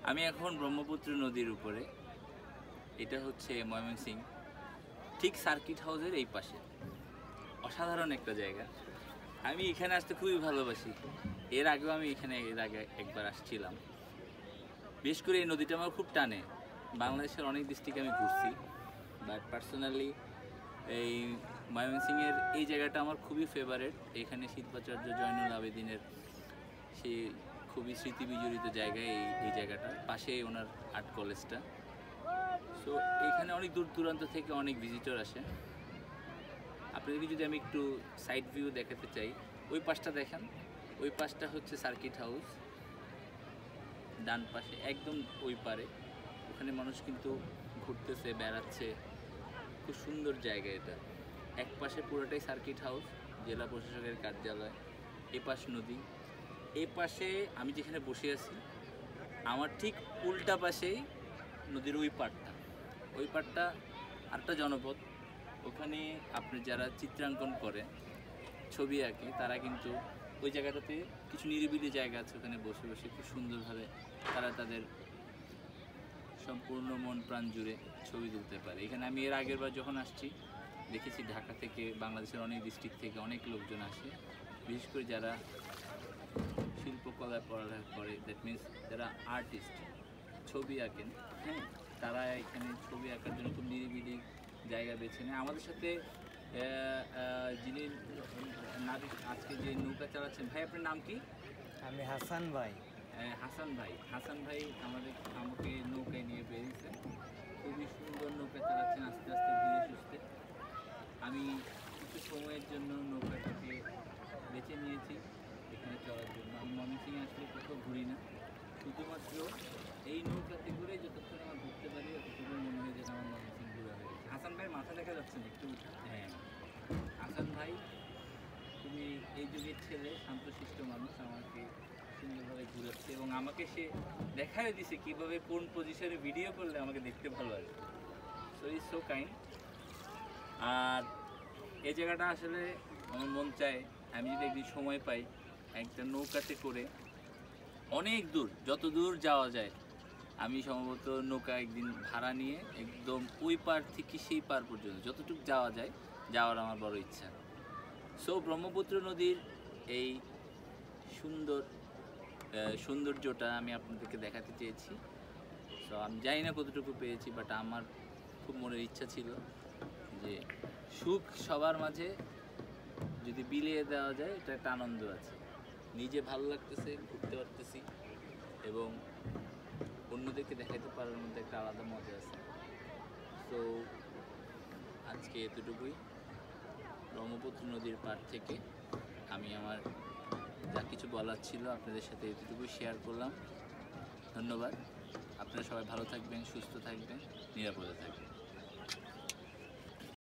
আমি এখন ব্রহ্মপুত্র নদীর উপরে। এটা হচ্ছে ময়মনসিংহ, ঠিক সার্কিট হাউসের এই পাশে। অসাধারণ একটা জায়গা। আমি এখানে আসতে খুবই ভালোবাসি। এর আগেও আমি এখানে একবার আসছিলাম। বিশেষ করে এই নদীটা আমার খুব টানে। বাংলাদেশের অনেক ডিস্ট্রিক্ট আমি ঘুরছি, বাট পার্সোনালি এই ময়মনসিংহের এই জায়গাটা আমার খুবই ফেভারেট। এখানে শিল্পাচার্য জয়নুল আবেদিনের সেই খুবই স্মৃতিবিজড়িত জায়গা এই জায়গাটা, পাশে ওনার আর্ট কলেজটা। সো এইখানে অনেক দূর দূরান্ত থেকে অনেক ভিজিটর আসে। আপনাদেরকে যদি আমি একটু সাইড ভিউ দেখাতে চাই, ওই পাশটা দেখেন। ওই পাশটা হচ্ছে সার্কিট হাউস, ডান পাশে একদম ওই পারে। ওখানে মানুষ কিন্তু ঘুরতেছে, বেড়াচ্ছে। খুব সুন্দর জায়গা এটা। এক পাশে পুরোটাই সার্কিট হাউস, জেলা প্রশাসকের কার্যালয়। এ পাশ নদী। এই পাশে আমি যেখানে বসে আছি, আমার ঠিক উল্টা পাশেই নদীর ওই পাড়টা আরেকটা জনপদ। ওখানে আপনি যারা চিত্রাঙ্কন করে, ছবি আঁকে, তারা কিন্তু ওই জায়গাটাতে কিছু নিরিবিলি জায়গা আছে, ওখানে বসে বসে খুব সুন্দরভাবে তারা তাদের সম্পূর্ণ মন প্রাণ জুড়ে ছবি তুলতে পারে। এখানে আমি এর আগের বার যখন আসছি দেখেছি ঢাকা থেকে, বাংলাদেশের অনেক ডিস্ট্রিক্ট থেকে অনেক লোকজন আসে, বিশেষ করে যারা শিল্পকলায় পড়ালেখা করে, দ্যাট মিনস যারা আর্টিস্ট, ছবি আঁকেন, হ্যাঁ, তারা এখানে ছবি আঁকার জন্য খুব নিরিবিলি জায়গা বেছে নেয়। আমাদের সাথে যিনি আজকে যে নৌকা চালাচ্ছেন, ভাই আপনার নাম কি? আমি হাসান ভাই। হাসান ভাই আমাকে নৌকায় নিয়ে বেরিয়েছেন। খুবই সুন্দর নৌকা চালাচ্ছেন, আস্তে আস্তে ধীরে সুস্থে। আমি কিছু সময়ের জন্য নৌকাটাকে বেছে নিয়েছি এখানে চলার জন্য। আমি ময়মনসিংহে আসলে কোথাও ঘুরি না, শুধুমাত্র এই নৌকাতে ঘুরে যতক্ষণ আমার ঘুরতে পারি ততক্ষণ মনে হয় যেন আমার ময়মনসিংহ ঘুরে হয়ে গেছে। হাসান ভাইয়ের মাথা দেখা যাচ্ছে না একটু? হ্যাঁ, হাসান ভাই খুবই এই যুগের ছেলে, শান্তশিষ্ট মানুষ, আমাকে সুন্দরভাবে ঘুরাচ্ছে এবং আমাকে সে দেখাই দিছে কীভাবে কোন পজিশনে ভিডিও করলে আমাকে দেখতে ভালো আসবে। So is so kind. আর এই জায়গাটা আসলে আমার মন চায় আমি যদি একদিন সময় পাই, একটা নৌকাতে করে অনেক দূর, যত দূর যাওয়া যায়, আমি সম্ভবত নৌকা একদিন ভাড়া নিয়ে একদম ওই পার থেকে সেই পার পর্যন্ত যতটুকু যাওয়া যায় যাওয়ার আমার বড় ইচ্ছা। সো ব্রহ্মপুত্র নদীর এই সৌন্দর্যটা আমি আপনাদেরকে দেখাতে চেয়েছি। সো আমি জানি না কতটুকু পেয়েছি, বাট আমার খুব মনের ইচ্ছা ছিল যে সুখ সবার মাঝে যদি বিলিয়ে দেওয়া যায়, এটা একটা আনন্দ আছে। নিজে ভালো লাগতেছে, ঘুরতে পারতেছি এবং অন্যদেরকে দেখাতে পারার মধ্যে একটা আলাদা মজা আছে। তো আজকে এতটুকুই। ব্রহ্মপুত্র নদীর পাড় থেকে আমি আমার যা কিছু বলার ছিল আপনাদের সাথে এতটুকুই শেয়ার করলাম। ধন্যবাদ। আপনারা সবাই ভালো থাকবেন, সুস্থ থাকবেন, নিরাপদে থাকবেন।